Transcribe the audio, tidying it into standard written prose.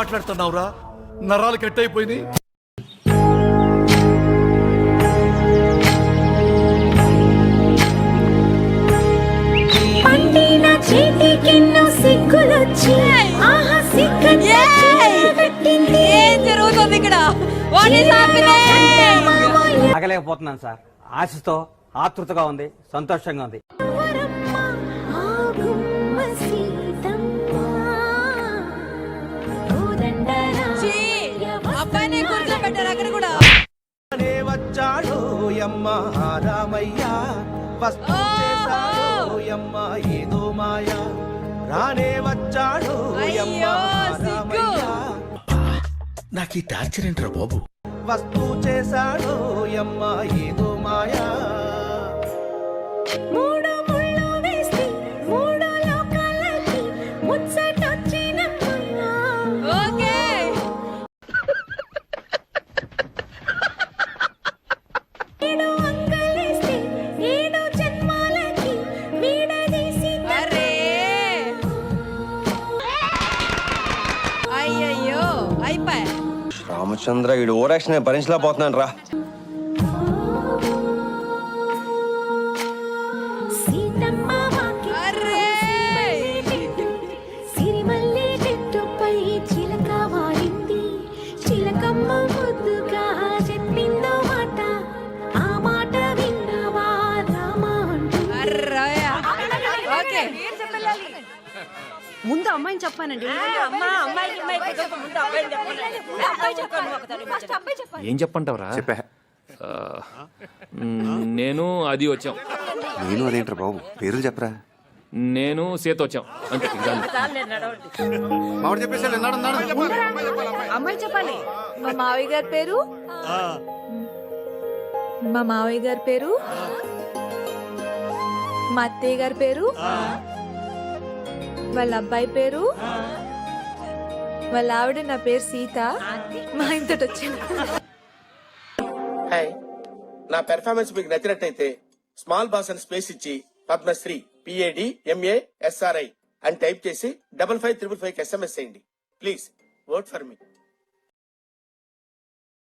మాట్లాడుతున్నావురా? నరాలు కట్ అయిపోయింది. ఆగలేకపోతున్నాను సార్. ఆశతో ఆతృతగా ఉంది, సంతోషంగా ఉంది. వచ్చాడు యమ్మ రామయ్య, ఏదో మాయ రానే వచ్చాడు యమ్మ రామయ్య. నాకు ఈ టార్చర్ ఏంట్రా బాబు? వస్తూ చేశాడు యమ్మ ఏదో మాయా. రామచంద్ర ఈడు ఓరాక్షన్ భరించలేకపోతున్నాను రా. ముందు అమ్మాయిని చెప్పానండి. ఏం చెప్పంటావురా? చెప్పా. నేను అది వచ్చాం. నేను అదేంట్రా బాబు, పేర్లు చెప్పరా. నేను సీత వచ్చాం అంతే. అమ్మాయి చెప్పాలి. మా మావయ్య గారి పేరు, మా మావయ్య గారి పేరు, మా అత్తయ్య గారి పేరు, వాళ్ళ అబ్బాయి పేరు, వాళ్ళ ఆవిడ నా పేరు సీత. మా ఇంతటి వచ్చాను. హాయ్, నా పెర్ఫార్మెన్స్ మీకు నచ్చినట్టయితే స్మాల్ బాస్ అని స్పేస్ ఇచ్చి పద్మశ్రీ PADMASRI అని టైప్ చేసి 5555 SMS చేయండి. Please vote for me.